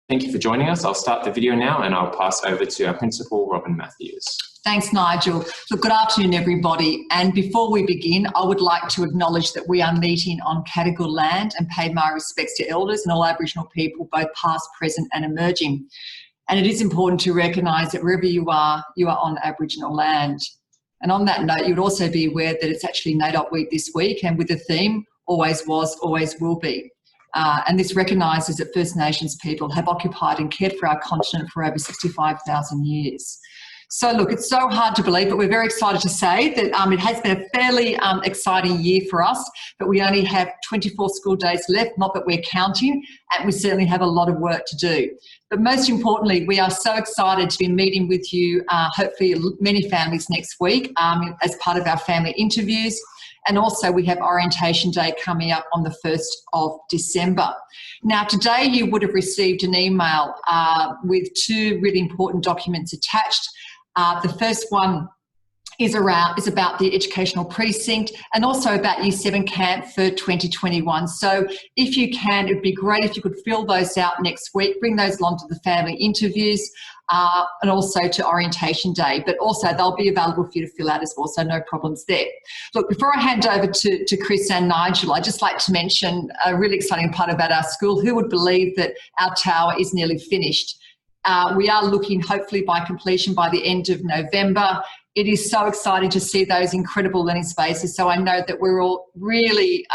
Thank you for joining us. I'll start the video now and I'll pass over to our principal, Robin Matthews. Thanks, Nigel. Look, good afternoon, everybody. And before we begin, I would like to acknowledge that we are meeting on Cadigal land and pay my respects to elders and all Aboriginal people, both past, present and emerging. And it is important to recognise that wherever you are on Aboriginal land. And on that note, you would also be aware that it's actually NAIDOC week this week, and with the theme, always was, always will be. And this recognises that First Nations people have occupied and cared for our continent for over 65,000 years. So look, it's so hard to believe, but we're very excited to say that it has been a fairly exciting year for us, but we only have 24 school days left, not that we're counting, and we certainly have a lot of work to do. But most importantly, we are so excited to be meeting with you, hopefully many families next week as part of our family interviews. And also we have Orientation Day coming up on the 1st of December. Now today you would have received an email with two really important documents attached. The first one is about the educational precinct and also about Year 7 camp for 2021. So if you can, it'd be great if you could fill those out next week, bring those along to the family interviews and also to Orientation Day, but also they'll be available for you to fill out as well, so no problems there. Look, before I hand over to Chris and Nigel, I'd just like to mention a really exciting part about our school. Who would believe that our tower is nearly finished? We are looking hopefully by completion by the end of November. It is so exciting to see those incredible learning spaces. So I know that we're all really,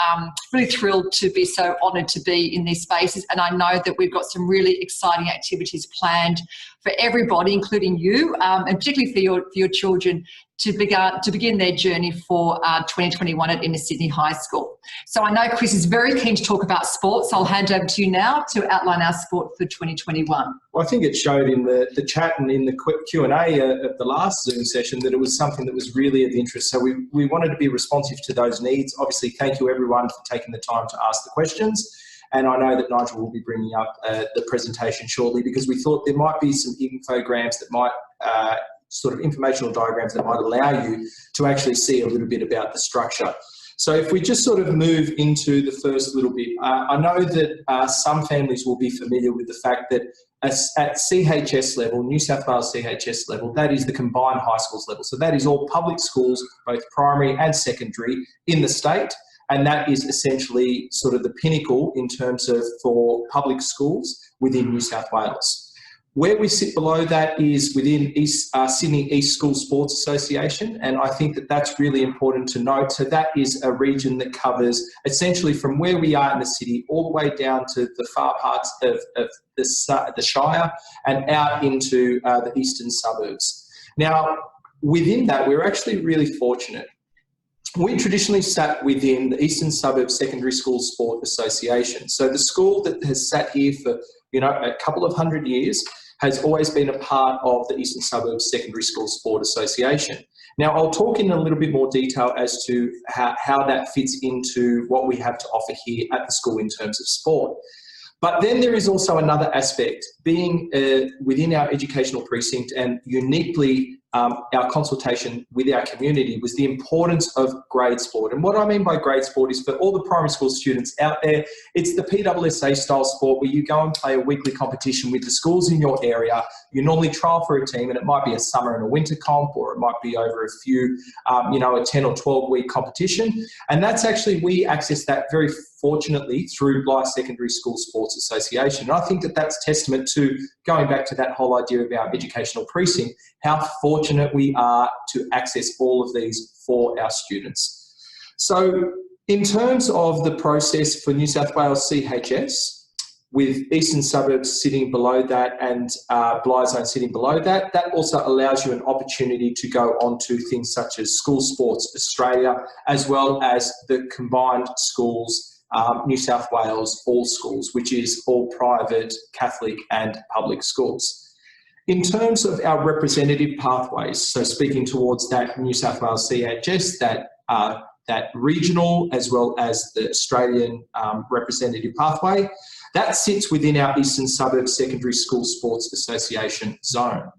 really thrilled to be so honoured to be in these spaces. And I know that we've got some really exciting activities planned for everybody, including you, and particularly for your children to begin their journey for 2021 at Inner Sydney High School. So I know Chris is very keen to talk about sports. I'll hand over to you now to outline our sport for 2021. Well, I think it showed in the chat and in the Q&A of the last Zoom session that it was something that was really of interest. So we wanted to be responsive to those needs. Obviously, thank you everyone for taking the time to ask the questions. And I know that Nigel will be bringing up the presentation shortly because we thought there might be some infograms that might sort of informational diagrams that might allow you to actually see a little bit about the structure. So if we just sort of move into the first little bit, I know that some families will be familiar with the fact that at CHS level, New South Wales CHS level, that is the combined high schools level. So that is all public schools, both primary and secondary in the state. And that is essentially sort of the pinnacle in terms of for public schools within New South Wales. Where we sit below that is within Sydney East School Sports Association, and I think that that's really important to note. So that is a region that covers essentially from where we are in the city all the way down to the far parts of the Shire and out into the eastern suburbs. Now, within that, we're actually really fortunate. We traditionally sat within the Eastern Suburbs Secondary School Sport Association. So the school that has sat here for a couple of hundred years has always been a part of the Eastern Suburbs Secondary School Sport Association. Now, I'll talk in a little bit more detail as to how that fits into what we have to offer here at the school in terms of sport. But then there is also another aspect, being within our educational precinct and uniquely our consultation with our community was the importance of grade sport. And what I mean by grade sport is for all the primary school students out there, it's the PWSA style sport where you go and play a weekly competition with the schools in your area. You normally trial for a team, and it might be a summer and a winter comp, or it might be over a few, a 10 or 12 week competition. And that's actually, we access that very fortunately through Blyth Secondary School Sports Association. And I think that that's testament to going back to that whole idea of our educational precinct, how fortunate we are to access all of these for our students. So in terms of the process for New South Wales CHS, with Eastern Suburbs sitting below that and Blyth Zone sitting below that, that also allows you an opportunity to go on to things such as School Sports Australia, as well as the combined schools New South Wales All Schools, which is all private, Catholic and public schools. In terms of our representative pathways, so speaking towards that New South Wales CHS, that regional as well as the Australian representative pathway, that sits within our Eastern Suburbs Secondary School Sports Association zone.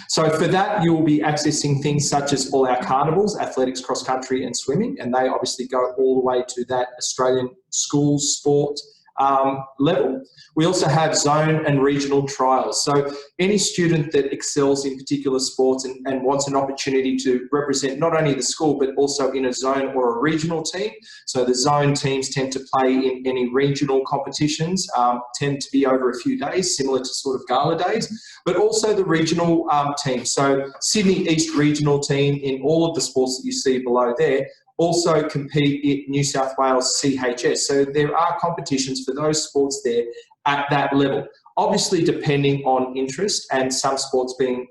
So for that, you will be accessing things such as all our carnivals, athletics, cross country and swimming, and they obviously go all the way to that Australian school sport level. We also have zone and regional trials. So any student that excels in particular sports and wants an opportunity to represent not only the school, but also in a zone or a regional team. So the zone teams tend to play in any regional competitions, tend to be over a few days, similar to sort of gala days, but also the regional team. So Sydney East regional team in all of the sports that you see below there also compete in New South Wales CHS. So there are competitions for those sports there at that level. Obviously, depending on interest, and some sports being,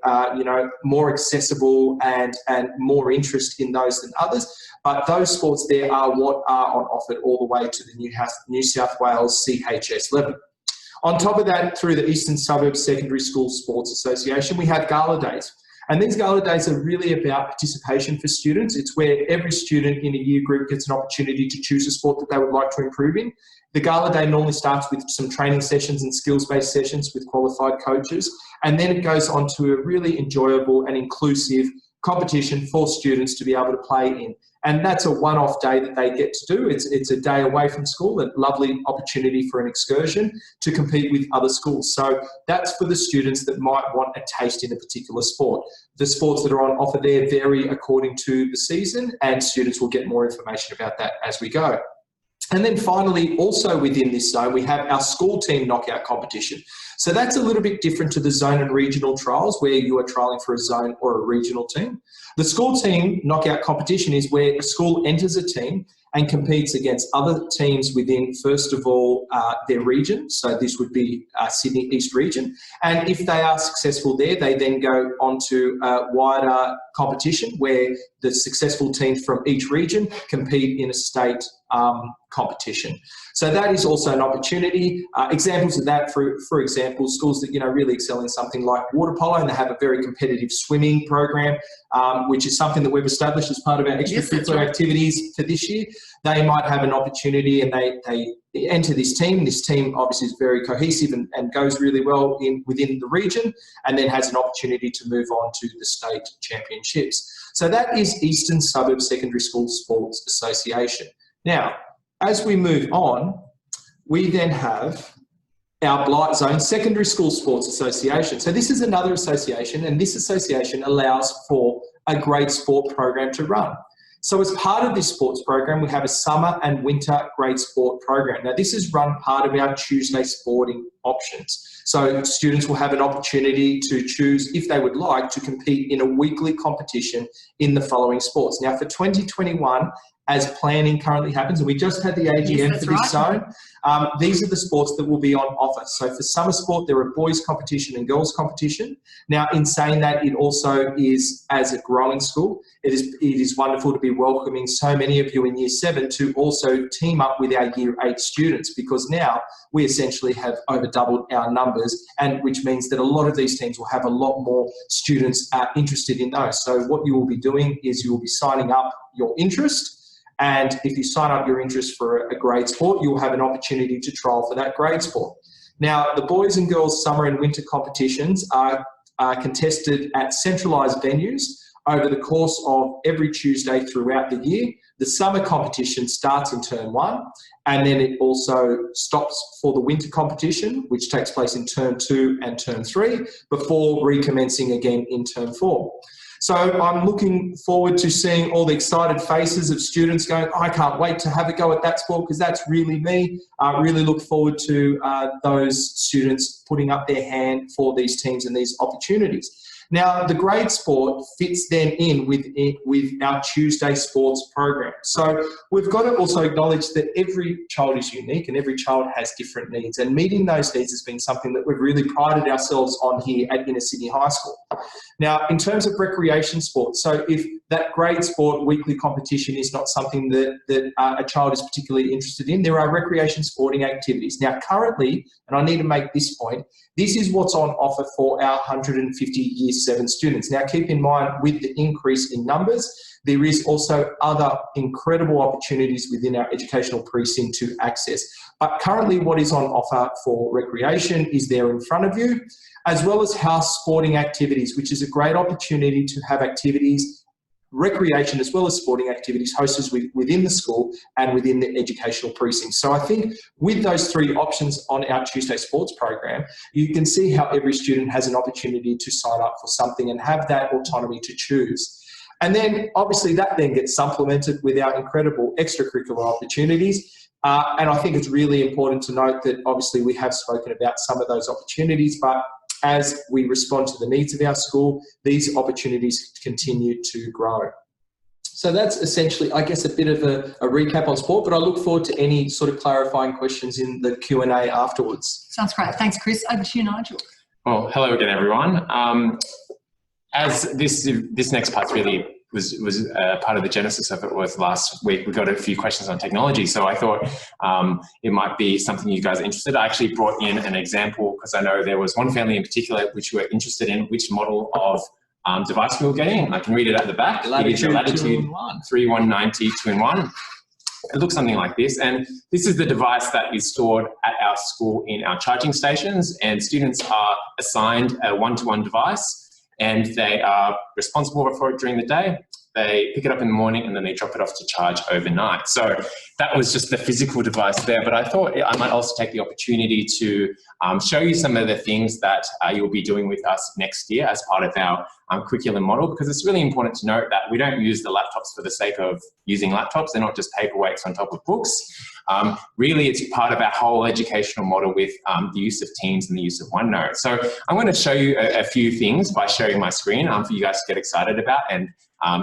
more accessible and more interest in those than others. But those sports there are what are on offer all the way to the New South Wales CHS level. On top of that, through the Eastern Suburbs Secondary School Sports Association, we have gala days. And these gala days are really about participation for students. It's where every student in a year group gets an opportunity to choose a sport that they would like to improve in. The gala day normally starts with some training sessions and skills-based sessions with qualified coaches, and then it goes on to a really enjoyable and inclusive competition for students to be able to play in. And that's a one-off day that they get to do. It's a day away from school, a lovely opportunity for an excursion to compete with other schools. So that's for the students that might want a taste in a particular sport. The sports that are on offer there vary according to the season, and students will get more information about that as we go. And then finally, also within this zone, we have our school team knockout competition. So that's a little bit different to the zone and regional trials where you are trialling for a zone or a regional team. The school team knockout competition is where a school enters a team and competes against other teams within, first of all, their region. So this would be Sydney East region. And if they are successful there, they then go on to a wider competition where the successful teams from each region compete in a state competition. So that is also an opportunity. Examples of that, for example, schools that really excel in something like water polo, and they have a very competitive swimming program, which is something that we've established as part of our extracurricular activities for this year. They might have an opportunity and they enter this team. This team obviously is very cohesive and goes really well within the region, and then has an opportunity to move on to the state championships. So that is Eastern Suburbs Secondary School Sports Association. Now, as we move on, we then have our Blight Zone Secondary School Sports Association. So this is another association, and this association allows for a grade sport program to run. So as part of this sports program, we have a summer and winter grade sport program. Now, this is run part of our Tuesday sporting options. So students will have an opportunity to choose, if they would like, to compete in a weekly competition in the following sports. Now, for 2021, as planning currently happens, and we just had the AGM for this zone, these are the sports that will be on offer. So for summer sport, there are boys competition and girls competition. Now, in saying that, it also is, as a growing school, it is wonderful to be welcoming so many of you in Year 7 to also team up with our Year 8 students, because now we essentially have over doubled our numbers, and which means that a lot of these teams will have a lot more students interested in those. So what you will be doing is you will be signing up your interest, and if you sign up your interest for a grade sport, you'll have an opportunity to trial for that grade sport. Now, the boys and girls summer and winter competitions are contested at centralised venues over the course of every Tuesday throughout the year. The summer competition starts in term 1, and then it also stops for the winter competition, which takes place in term 2 and term 3, before recommencing again in term 4. So I'm looking forward to seeing all the excited faces of students going, I can't wait to have a go at that sport because that's really me. I really look forward to those students putting up their hand for these teams and these opportunities. Now, the grade sport fits then in with our Tuesday sports program. So we've got to also acknowledge that every child is unique and every child has different needs, and meeting those needs has been something that we've really prided ourselves on here at Inner Sydney High School. Now, in terms of recreation sports, so if that grade sport weekly competition is not something that a child is particularly interested in, there are recreation sporting activities. Now, currently, and I need to make this point, this is what's on offer for our 150 Year 7 students. Now, keep in mind, with the increase in numbers, there is also other incredible opportunities within our educational precinct to access. But currently what is on offer for recreation is there in front of you, as well as house sporting activities, which is a great opportunity to have activities recreation as well as sporting activities hosted within the school and within the educational precinct. So I think with those three options on our Tuesday Sports program, you can see how every student has an opportunity to sign up for something and have that autonomy to choose. And then obviously that then gets supplemented with our incredible extracurricular opportunities. And I think it's really important to note that obviously we have spoken about some of those opportunities, but as we respond to the needs of our school, these opportunities continue to grow. So that's essentially, I guess, a bit of a recap on sport, but I look forward to any sort of clarifying questions in the Q&A afterwards. Sounds great. Thanks, Chris. Over to you, Nigel. Well, hello again, everyone. As this next part really was part of the genesis of it was last week, we got a few questions on technology. So I thought it might be something you guys are interested in. I actually brought in an example because I know there was one family in particular which were interested in which model of device we were getting. I can read it at the back. It is a Latitude 3190 2-in-1. It looks something like this, and this is the device that is stored at our school in our charging stations, and students are assigned a one-to-one device and they are responsible for it during the day. They pick it up in the morning and then they drop it off to charge overnight. So that was just the physical device there, but I thought I might also take the opportunity to show you some of the things that you'll be doing with us next year as part of our curriculum model, because it's really important to note that we don't use the laptops for the sake of using laptops. They're not just paperweights on top of books. Really, it's part of our whole educational model with the use of Teams and the use of OneNote. So I'm going to show you a few things by sharing my screen for you guys to get excited about and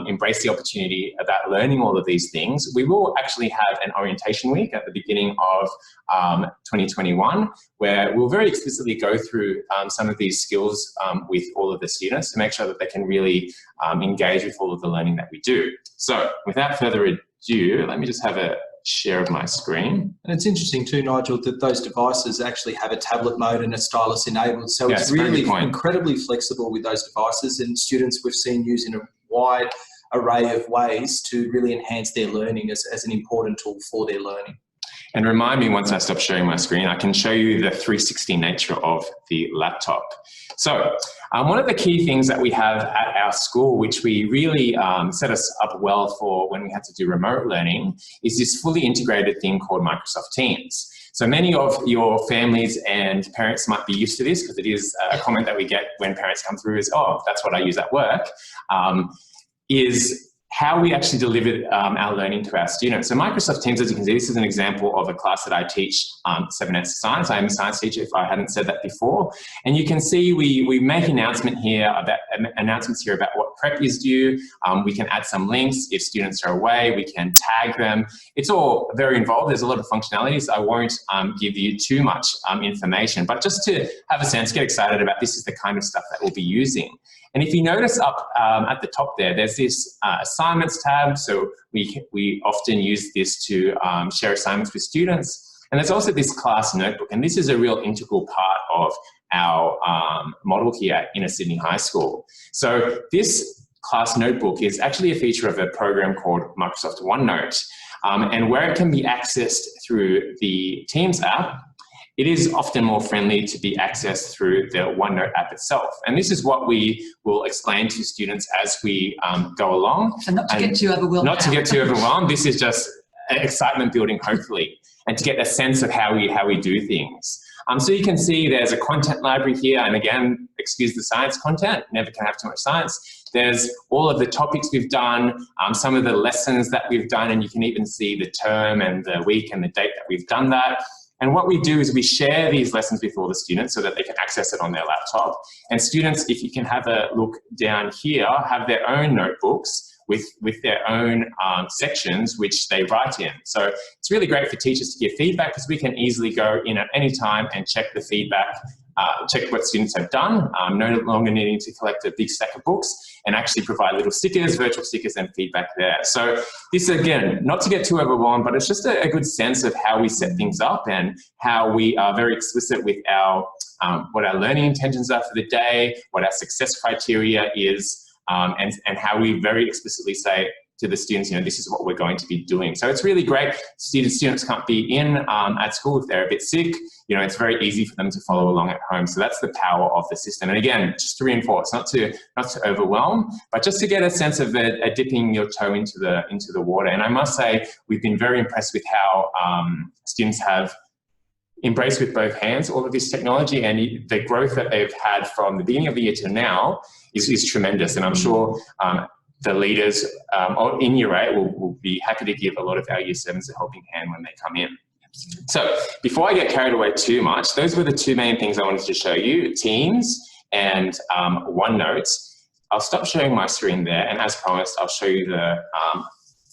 embrace the opportunity about learning all of these things. We will actually have an orientation week at the beginning of 2021 where we'll very explicitly go through some of these skills with all of the students to make sure that they can really engage with all of the learning that we do. So without further ado, let me just have a share of my screen. And it's interesting too, Nigel, that those devices actually have a tablet mode and a stylus enabled. So Yeah, it's really incredibly flexible with those devices, and students we've seen use in a wide array of ways to really enhance their learning as an important tool for their learning. And remind me once I stop sharing my screen, I can show you the 360 nature of the laptop. So one of the key things that we have at our school, which we really set us up well for when we had to do remote learning, is this fully integrated thing called Microsoft Teams. So many of your families and parents might be used to this because it is a comment that we get when parents come through is, oh, that's what I use at work, is how we actually deliver our learning to our students. So Microsoft Teams, as you can see, this is an example of a class that I teach 7S Science. I am a science teacher, if I hadn't said that before. And you can see we make announcements here about what prep is due. We can add some links. If students are away, we can tag them. It's all very involved. There's a lot of functionalities. I won't give you too much information, but just to have a sense, get excited about this is the kind of stuff that we'll be using. And if you notice up at the top there, there's this assignments tab. So we often use this to share assignments with students. And there's also this class notebook. And this is a real integral part of our model here at Inner Sydney High School. So this class notebook is actually a feature of a program called Microsoft OneNote. And where it can be accessed through the Teams app, it is often more friendly to be accessed through the OneNote app itself. And this is what we will explain to students as we go along. So not to get too overwhelmed. Not to get too overwhelmed. This is just excitement building, hopefully, and to get a sense of how we do things. So you can see there's a content library here. And again, excuse the science content, never can have too much science. There's all of the topics we've done, some of the lessons that we've done, and you can even see the term and the week and the date that we've done that. And what we do is we share these lessons with all the students so that they can access it on their laptop. And students, if you can have a look down here, have their own notebooks with their own sections which they write in. So it's really great for teachers to give feedback because we can easily go in at any time and check the feedback, check what students have done, no longer needing to collect a big stack of books, and actually provide little stickers, virtual stickers and feedback there. So this, again, not to get too overwhelmed, but it's just a good sense of how we set things up and how we are very explicit with our what our learning intentions are for the day, what our success criteria is, and how we very explicitly say to the students, this is what we're going to be doing. So it's really great. Students can't be in at school if they're a bit sick. It's very easy for them to follow along at home. So that's the power of the system. And again, just to reinforce, not to overwhelm, but just to get a sense of dipping your toe into the water. And I must say, we've been very impressed with how students have embraced with both hands all of this technology, and the growth that they've had from the beginning of the year to now is tremendous. And I'm sure the leaders in Year 8 will be happy to give a lot of our Year 7s a helping hand when they come in. So before I get carried away too much, those were the two main things I wanted to show you, Teams and OneNote. I'll stop sharing my screen there, and as promised, I'll show you the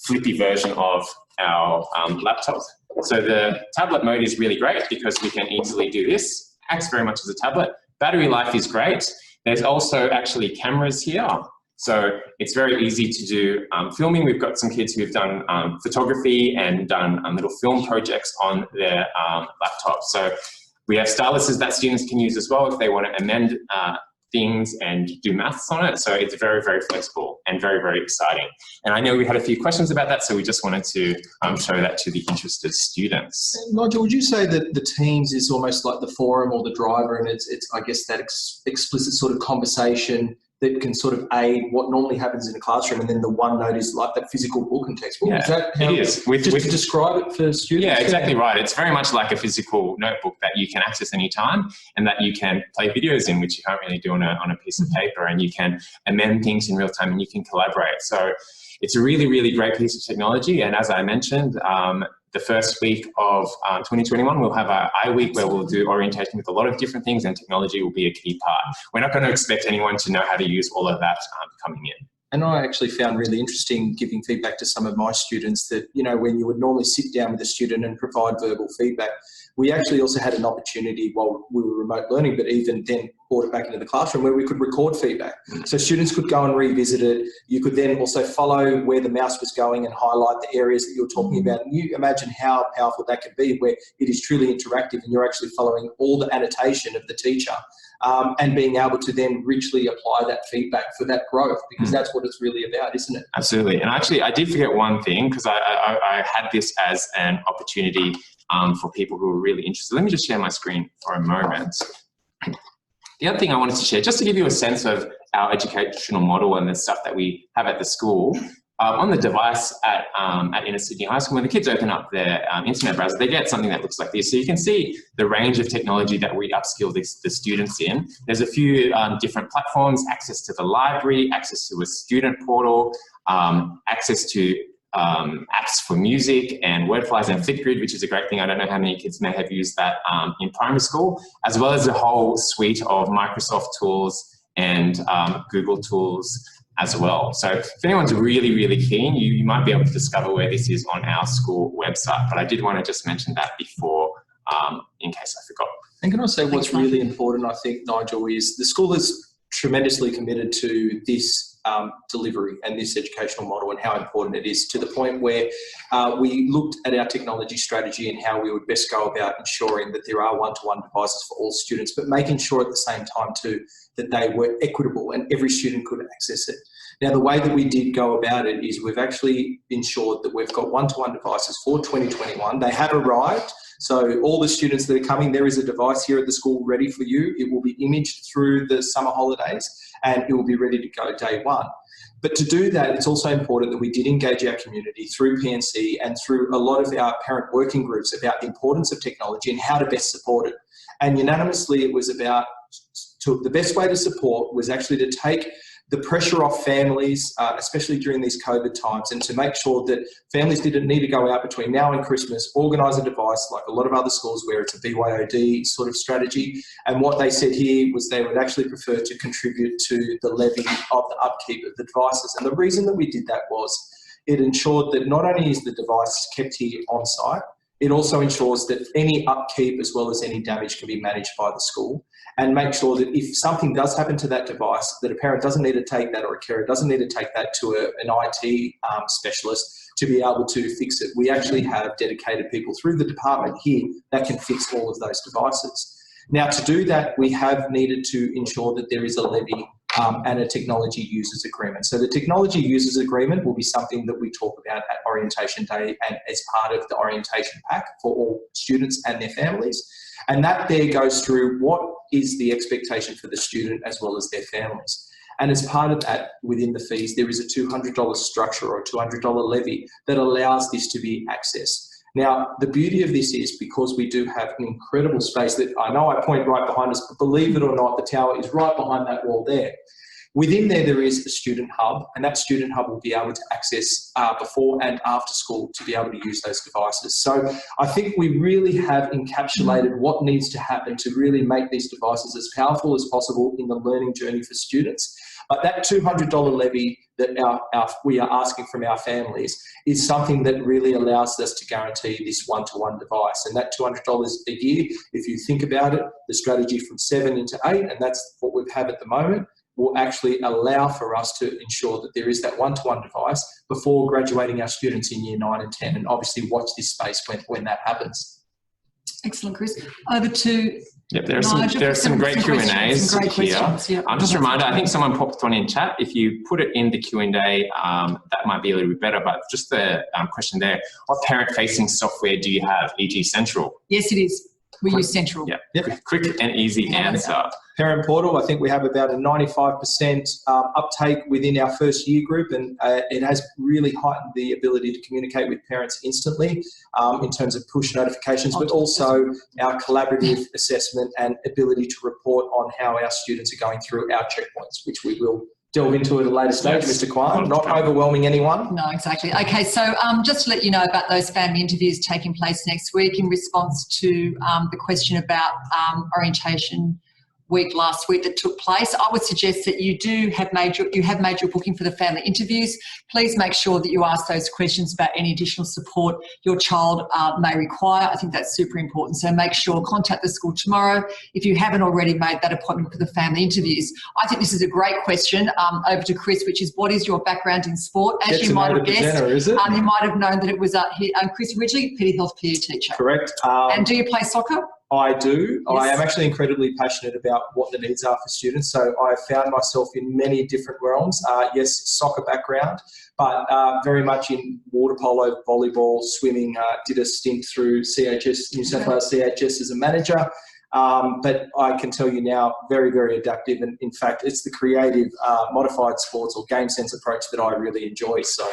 flippy version of our laptop. So the tablet mode is really great because we can easily do this. Acts very much as a tablet. Battery life is great. There's also actually cameras here. So it's very easy to do filming. We've got some kids who've done photography and done little film projects on their laptop. So we have styluses that students can use as well if they want to amend things and do maths on it. So it's very, very flexible and very, very exciting. And I know we had a few questions about that, so we just wanted to show that to the interested students. Nigel, would you say that the Teams is almost like the forum or the driver, and it's I guess, that explicit sort of conversation that can sort of aid what normally happens in a classroom, and then the OneNote is like that physical book and textbook? Yeah, is that how, it is. Just to describe it for students? Yeah, exactly right. It's very much like a physical notebook that you can access anytime and that you can play videos in, which you can't really do on a piece of paper, and you can amend things in real time and you can collaborate. So it's a really, really great piece of technology. And as I mentioned, the first week of 2021, we'll have our iWeek where we'll do orientation with a lot of different things, and technology will be a key part. We're not going to expect anyone to know how to use all of that coming in. And I actually found really interesting giving feedback to some of my students that, when you would normally sit down with a student and provide verbal feedback, we actually also had an opportunity while we were remote learning, but even then brought it back into the classroom where we could record feedback. So students could go and revisit it. You could then also follow where the mouse was going and highlight the areas that you're talking about. And you imagine how powerful that could be, where it is truly interactive and you're actually following all the annotation of the teacher. And being able to then richly apply that feedback for that growth, because that's what it's really about, isn't it? Absolutely. And actually, I did forget one thing, because I had this as an opportunity for people who are really interested. Let me just share my screen for a moment. The other thing I wanted to share, just to give you a sense of our educational model and the stuff that we have at the school, on the device at Inner Sydney High School, when the kids open up their internet browser, they get something that looks like this. So you can see the range of technology that we upskill the students in. There's a few different platforms, access to the library, access to a student portal, access to apps for music and Wordflies and Flipgrid, which is a great thing. I don't know how many kids may have used that in primary school, as well as a whole suite of Microsoft tools and Google tools as well. So if anyone's really, really keen, you might be able to discover where this is on our school website. But I did want to just mention that before, in case I forgot. And can I say what's really important, I think, Nigel, is the school is tremendously committed to this delivery and this educational model and how important it is, to the point where we looked at our technology strategy and how we would best go about ensuring that there are one-to-one devices for all students, but making sure at the same time too that they were equitable and every student could access it. Now, the way that we did go about it is we've actually ensured that we've got one-to-one devices for 2021. They have arrived. So all the students that are coming, there is a device here at the school ready for you. It will be imaged through the summer holidays and it will be ready to go day one. But to do that, it's also important that we did engage our community through PNC and through a lot of our parent working groups about the importance of technology and how to best support it. And unanimously, it was about the best way to support was actually to take the pressure off families, especially during these COVID times, and to make sure that families didn't need to go out between now and Christmas, organise a device like a lot of other schools where it's a BYOD sort of strategy. And what they said here was they would actually prefer to contribute to the levy of the upkeep of the devices. And the reason that we did that was it ensured that not only is the device kept here on site, it also ensures that any upkeep as well as any damage can be managed by the school, and make sure that if something does happen to that device, that a parent doesn't need to take that, or a carer doesn't need to take that to an IT specialist to be able to fix it. We actually have dedicated people through the department here that can fix all of those devices. Now, to do that, we have needed to ensure that there is a levy and a technology users agreement. So the technology users agreement will be something that we talk about at orientation day and as part of the orientation pack for all students and their families. And that there goes through what is the expectation for the student as well as their families. And as part of that, within the fees, there is a $200 structure or a $200 levy that allows this to be accessed. Now, the beauty of this is because we do have an incredible space that I know I point right behind us, but believe it or not, the tower is right behind that wall there. Within there is a student hub, and that student hub will be able to access before and after school to be able to use those devices. So I think we really have encapsulated what needs to happen to really make these devices as powerful as possible in the learning journey for students. But that $200 levy that we are asking from our families is something that really allows us to guarantee this one-to-one device. And that $200 a year, if you think about it, the strategy from 7 into 8, and that's what we have at the moment, will actually allow for us to ensure that there is that one-to-one device before graduating our students in year 9 and 10, and obviously watch this space when that happens. Excellent, Chris. Over to Yep, there are some great Q&As here. Yep. Just a reminder, I think someone popped one in chat. If you put it in the Q&A, that might be a little bit better, but just the question there, what parent-facing software do you have, e.g. Central? Yes, it is. We use Central. Yeah, yep. Quick and easy answer. Parent Portal, I think we have about a 95% uptake within our first year group, and it has really heightened the ability to communicate with parents instantly in terms of push notifications, but also our collaborative assessment and ability to report on how our students are going through our checkpoints, which we will delve into at a later stage, Mr. Kwan, not overwhelming anyone. No, exactly. Okay, so just to let you know about those family interviews taking place next week in response to the question about orientation week last week that took place, I would suggest that you have made your booking for the family interviews. Please make sure that you ask those questions about any additional support your child may require. I think that's super important. So make sure, contact the school tomorrow if you haven't already made that appointment for the family interviews. I think this is a great question. Over to Chris, which is, what is your background in sport? As you might have guessed, you might have known that it was Chris Ridgely, Petty Health PE teacher. Correct. And do you play soccer? I do. Yes. I am actually incredibly passionate about what the needs are for students. So I found myself in many different realms. Yes, soccer background, but very much in water polo, volleyball, swimming. Did a stint through CHS, New South Wales CHS as a manager. But I can tell you now, very, very adaptive. And in fact, it's the creative modified sports or game sense approach that I really enjoy. So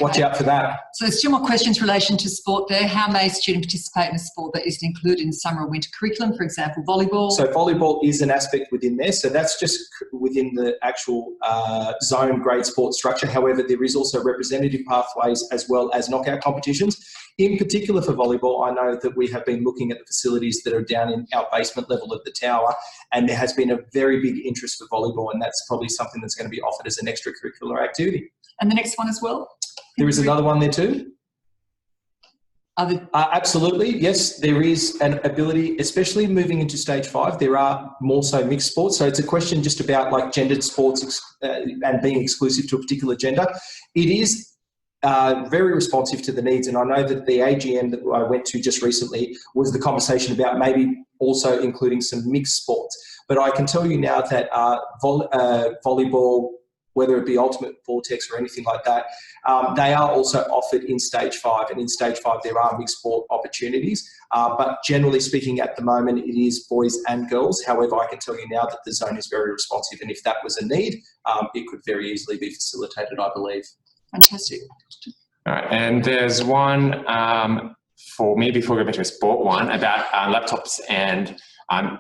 watch out for that. So there's 2 more questions in relation to sport there. How may a student participate in a sport that isn't included in summer or winter curriculum, for example, volleyball? So volleyball is an aspect within there. So that's just within the actual zone grade sport structure. However, there is also representative pathways as well as knockout competitions. In particular for volleyball, I know that we have been looking at the facilities that are down in our basement level of the tower, and there has been a very big interest for volleyball, and that's probably something that's going to be offered as an extracurricular activity. And the next one as well? There is another one there too. Absolutely, yes, there is an ability, especially moving into stage 5, there are more so mixed sports. So it's a question just about like gendered sports and being exclusive to a particular gender. It is very responsive to the needs, and I know that the AGM that I went to just recently was the conversation about maybe also including some mixed sports. But I can tell you now that volleyball, whether it be Ultimate Vortex or anything like that, they are also offered in stage 5, and in stage 5 there are mixed sport opportunities. But generally speaking at the moment it is boys and girls. However, I can tell you now that the zone is very responsive, and if that was a need, it could very easily be facilitated, I believe. Fantastic. All right, and there's one for me before we go to a sport one about laptops and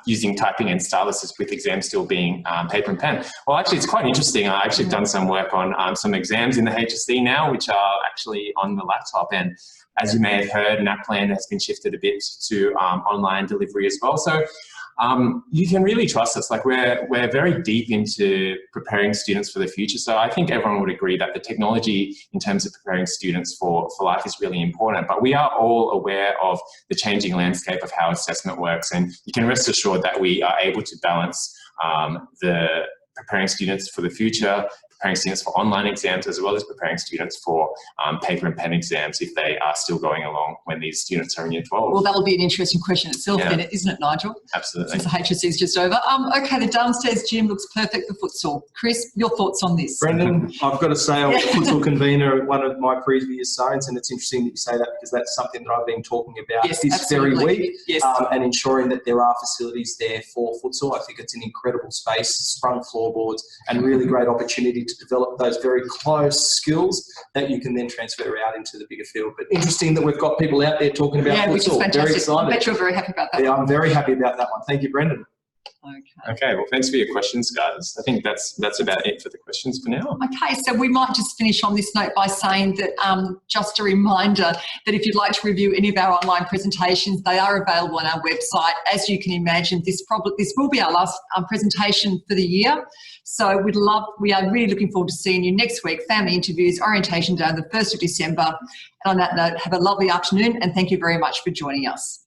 using typing and styluses with exams still being paper and pen. Well, actually, it's quite interesting. I've actually done some work on some exams in the HSC now, which are actually on the laptop. And as you may have heard, NAPLAN has been shifted a bit to online delivery as well. So you can really trust us. Like we're very deep into preparing students for the future. So I think everyone would agree that the technology in terms of preparing students for life is really important. But we are all aware of the changing landscape of how assessment works. And you can rest assured that we are able to balance the preparing students for the future, preparing students for online exams, as well as preparing students for paper and pen exams if they are still going along when these students are in year 12. Well, that'll be an interesting question itself, Yeah. then, isn't it, Nigel? Absolutely. Since the HSC is just over. Okay, the downstairs gym looks perfect for futsal. Chris, your thoughts on this? Brendan, I've got to say I was a futsal convener at one of my previous zones, and it's interesting that you say that because that's something that I've been talking about Yes, this absolutely. very week, Yes. and ensuring that there are facilities there for futsal. I think it's an incredible space, sprung floorboards, and really great opportunity to develop those very close skills that you can then transfer out into the bigger field. But interesting that we've got people out there talking about Yeah, futsal. which is fantastic. Very I excited. bet you're very happy about that. Yeah, I'm very happy about that one. Thank you, Brendan. Okay. Okay, well, thanks for your questions, guys. I think that's about it for the questions for now. Okay, so we might just finish on this note by saying that just a reminder that if you'd like to review any of our online presentations, they are available on our website. As you can imagine, this will be our last presentation for the year. So we are really looking forward to seeing you next week. Family interviews, orientation day on the 1st of December. And on that note, have a lovely afternoon and thank you very much for joining us.